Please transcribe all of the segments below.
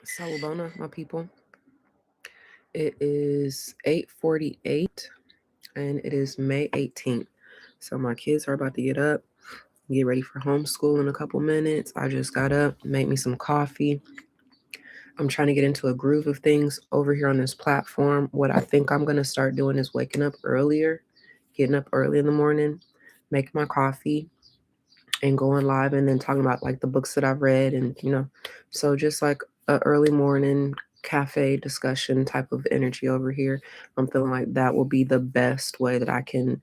Salubona, my people. It is 8:48 and it is May 18th. So my kids are about to get up, get ready for homeschool in a couple minutes. I just got up, made me some coffee. I'm trying to get into a groove of things over here on this platform. What I think I'm going to start doing is waking up earlier, getting up early in the morning, making my coffee, and going live and then talking about like the books that I've read and so just like a early morning cafe discussion type of energy over here. I'm feeling like that will be the best way that I can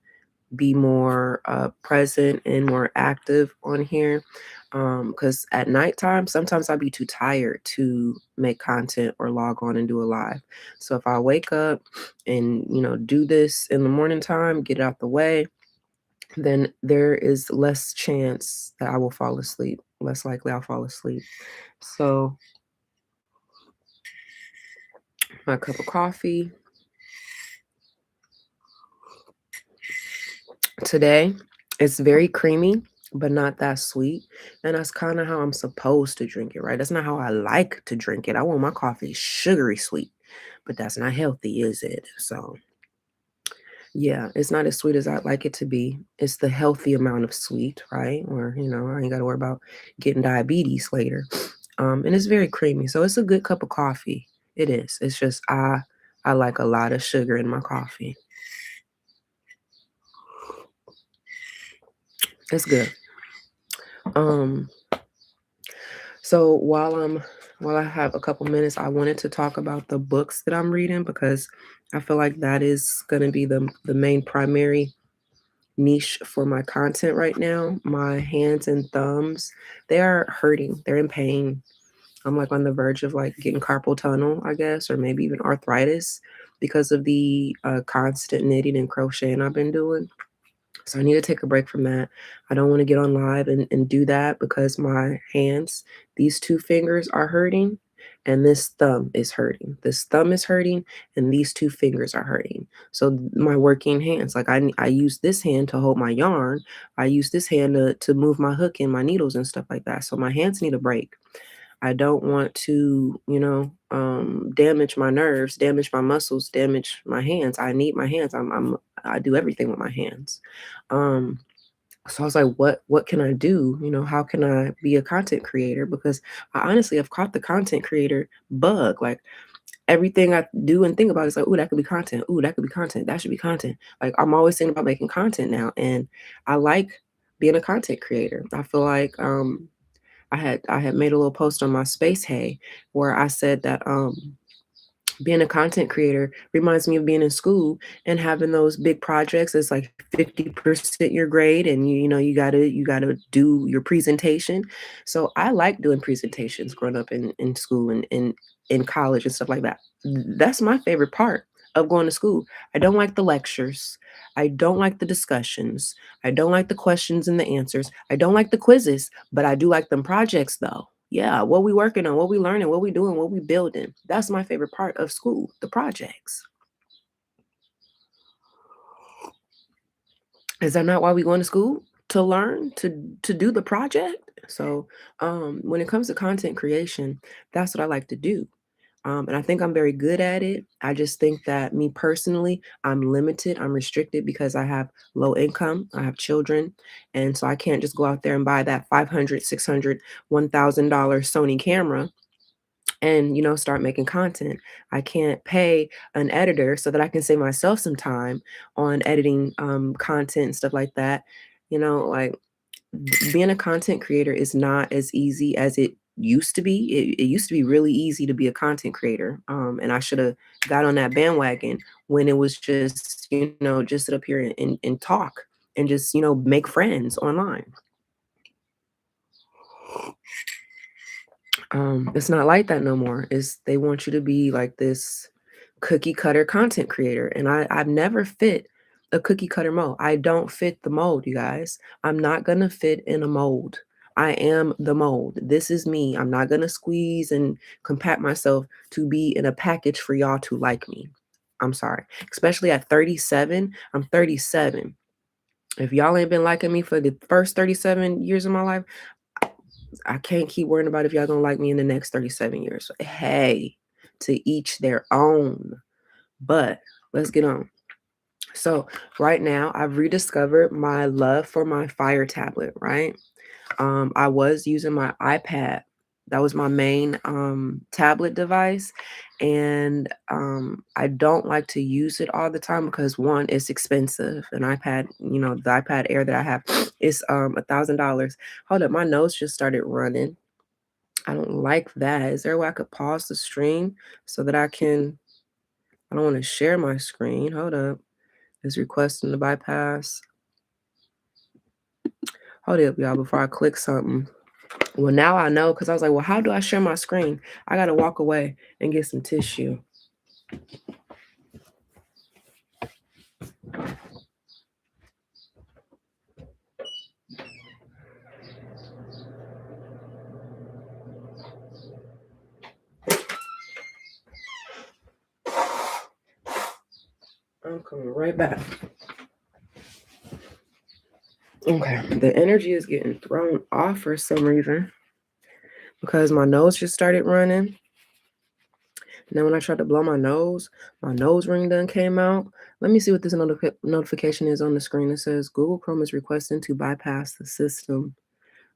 be more present and more active on here. Because at nighttime, sometimes I'll be too tired to make content or log on and do a live. So if I wake up and do this in the morning time, get it out the way, then there is less chance that I will fall asleep. Less likely I'll fall asleep. So, my cup of coffee today, it's very creamy, but not that sweet. And that's kind of how I'm supposed to drink it, right? That's not how I like to drink it. I want my coffee sugary sweet, but that's not healthy, is it? So, yeah, it's not as sweet as I'd like it to be. It's the healthy amount of sweet, right? Or I ain't got to worry about getting diabetes later. And it's very creamy. So it's a good cup of coffee. It is. It's just I like a lot of sugar in my coffee. It's good. Um, so while I have a couple minutes, I wanted to talk about the books that I'm reading because I feel like that is gonna be the main primary niche for my content right now. My hands and thumbs, they are hurting. They're in pain. I'm like on the verge of like getting carpal tunnel, I guess, or maybe even arthritis because of the constant knitting and crocheting I've been doing. So I need to take a break from that. I don't want to get on live and do that because my hands, these two fingers are hurting and this thumb is hurting. This thumb is hurting and these two fingers are hurting. So my working hands, like I use this hand to hold my yarn. I use this hand to move my hook and my needles and stuff like that. So my hands need a break. I don't want to damage my nerves, damage my muscles, damage my hands. I need my hands. I do everything with my hands. Um, so I was like, what can I do? How can I be a content creator? Because I honestly have caught the content creator bug. Like everything I do and think about is like, oh, that could be content. Oh, that could be content. That should be content. Like I'm always thinking about making content now, and I like being a content creator. I feel like I had made a little post on my Space Hey where I said that being a content creator reminds me of being in school and having those big projects. It's like 50% your grade and you gotta do your presentation. So I like doing presentations growing up in school and in college and stuff like that. That's my favorite part of going to school. I don't like the lectures. I don't like the discussions. I don't like the questions and the answers. I don't like the quizzes, but I do like them projects though. Yeah, what we working on, what we learning, what we doing, what we building. That's my favorite part of school, the projects. Is that not why we going to school? To learn, to do the project? So when it comes to content creation, that's what I like to do. And I think I'm very good at it. I just think that me personally, I'm limited, I'm restricted because I have low income, I have children. And so I can't just go out there and buy that 500, 600, $1,000 Sony camera and start making content. I can't pay an editor so that I can save myself some time on editing content and stuff like that. Like being a content creator is not as easy as it used to be. It used to be really easy to be a content creator. And I should have got on that bandwagon when it was just sit up here and talk and just make friends online. It's not like that no more. It's they want you to be like this cookie cutter content creator. And I've never fit a cookie cutter mold. I don't fit the mold, you guys. I'm not gonna fit in a mold. I am the mold. This is me. I'm not gonna squeeze and compact myself to be in a package for y'all to like me. I'm sorry. Especially at 37. I'm 37. If y'all ain't been liking me for the first 37 years of my life, I can't keep worrying about if y'all gonna like me in the next 37 years. Hey, to each their own. But let's get on. So right now, I've rediscovered my love for my Fire tablet, right? I was using my iPad. That was my main tablet device. And I don't like to use it all the time because one, it's expensive. An iPad, the iPad Air that I have is $1,000. Hold up, my nose just started running. I don't like that. Is there a way I could pause the stream so that I don't want to share my screen. Hold up. It's requesting the bypass. Hold up, y'all, before I click something. Well, now I know because I was like, well, how do I share my screen? I got to walk away and get some tissue. I'm coming right back. Okay, the energy is getting thrown off for some reason because my nose just started running. And then when I tried to blow my nose ring done came out. Let me see what this notification is on the screen. It says Google Chrome is requesting to bypass the system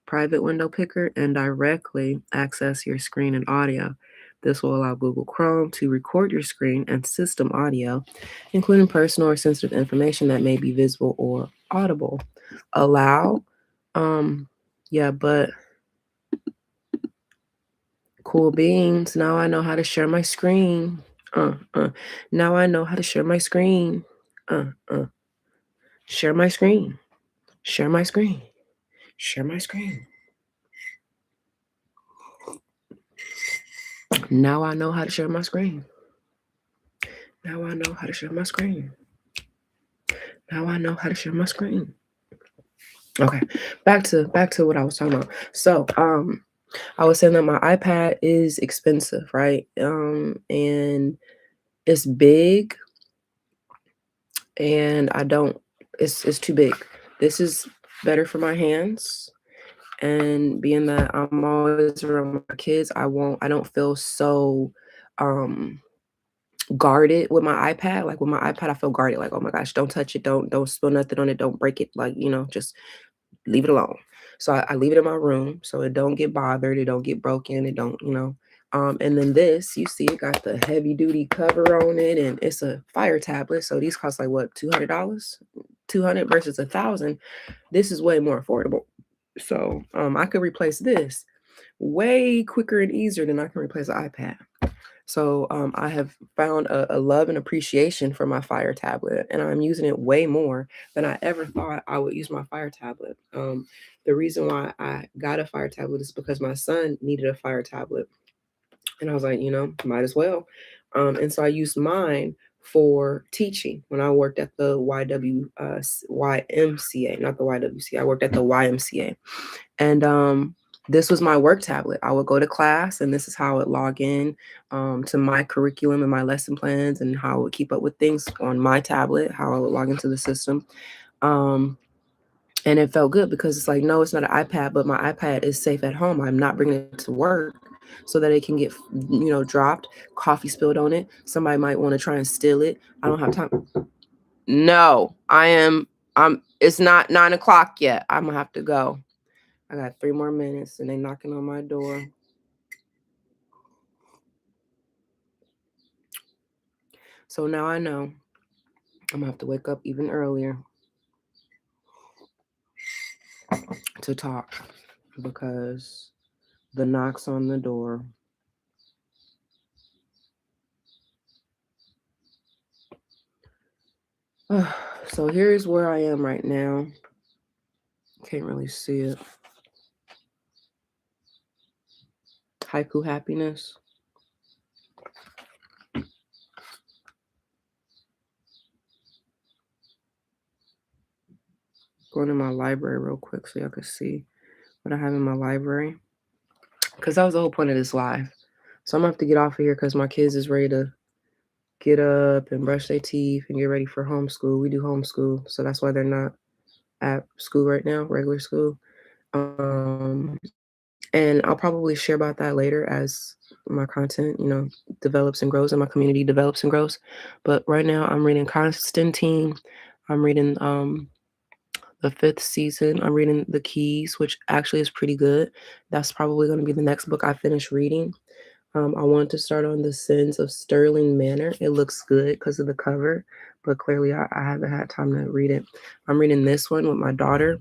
private window picker and directly access your screen and audio. This will allow Google Chrome to record your screen and system audio, including personal or sensitive information that may be visible or audible. Allow, yeah, but cool beans. Now I know how to share my screen. Now I know how to share my screen. Share my screen. Share my screen. Share my screen. Now I know how to share my screen. Now I know how to share my screen. Now I know how to share my screen. Okay, back to what I was talking about. So, I was saying that my iPad is expensive, right? And it's big, and I don't. It's too big. This is better for my hands, and being that I'm always around my kids, I don't feel so guarded with my iPad. Like with my iPad, I feel guarded. Like, oh my gosh, don't touch it, don't spill nothing on it, don't break it. Like, just leave it alone. So I leave it in my room so it don't get bothered, it don't get broken, it don't. And then this, you see, it got the heavy duty cover on it, and it's a Fire tablet. So these cost like what, $200? 200 versus 1,000. This is way more affordable. So I could replace this way quicker and easier than I can replace an iPad. So I have found a love and appreciation for my Fire tablet, and I'm using it way more than I ever thought I would use my Fire tablet. The reason why I got a Fire tablet is because my son needed a Fire tablet, and I was like, might as well. And so I used mine for teaching when I worked at the YMCA, not the YWCA. I worked at the YMCA, and this was my work tablet. I would go to class, and this is how I would log in to my curriculum and my lesson plans, and how I would keep up with things on my tablet, how I would log into the system. And it felt good because it's like, no, it's not an iPad, but my iPad is safe at home. I'm not bringing it to work so that it can get, dropped, coffee spilled on it. Somebody might want to try and steal it. I don't have time. No, it's not 9 o'clock yet. I'm gonna have to go. I got 3 more minutes and they knocking on my door. So now I know I'm gonna have to wake up even earlier to talk because the knocks on the door. So here's where I am right now. Can't really see it. Haiku happiness. Going to my library real quick so y'all can see what I have in my library. Because that was the whole point of this live. So I'm gonna have to get off of here because my kids is ready to get up and brush their teeth and get ready for homeschool. We do homeschool, so that's why they're not at school right now, regular school. And I'll probably share about that later as my content, develops and grows and my community develops and grows. But right now I'm reading Constantine. I'm reading the fifth season. I'm reading The Keys, which actually is pretty good. That's probably going to be the next book I finish reading. I want to start on The Sins of Sterling Manor. It looks good because of the cover, but clearly I haven't had time to read it. I'm reading this one with my daughter.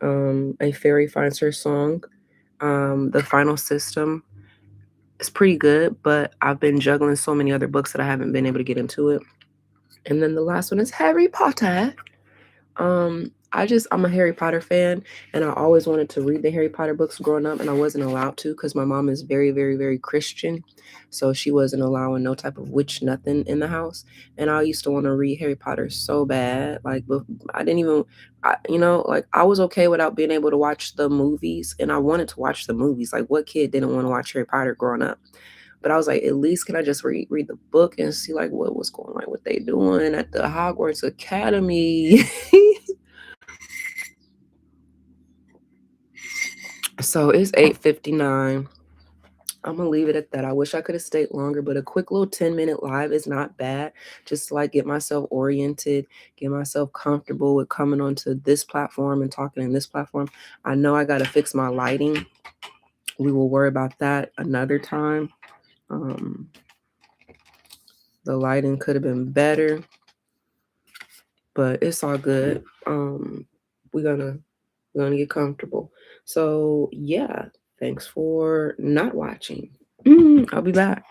A Fairy Finds Her Song. The Final System is pretty good, but I've been juggling so many other books that I haven't been able to get into it. And then the last one is Harry Potter. I'm a Harry Potter fan, and I always wanted to read the Harry Potter books growing up, and I wasn't allowed to because my mom is very, very, very Christian. So she wasn't allowing no type of witch nothing in the house. And I used to want to read Harry Potter so bad. Like, but I didn't even, like I was okay without being able to watch the movies, and I wanted to watch the movies. Like, what kid didn't want to watch Harry Potter growing up? But I was like, at least can I just read the book and see like what was going on, what they doing at the Hogwarts Academy. So it's 8:59. I'm gonna leave it at that. I wish I could have stayed longer, but a quick little 10-minute live is not bad. Just to like get myself oriented, get myself comfortable with coming onto this platform and talking in this platform. I know I gotta fix my lighting. We will worry about that another time. Um, the lighting could have been better, but it's all good. We're gonna we're gonna get comfortable. So yeah, thanks for not watching. I'll be back.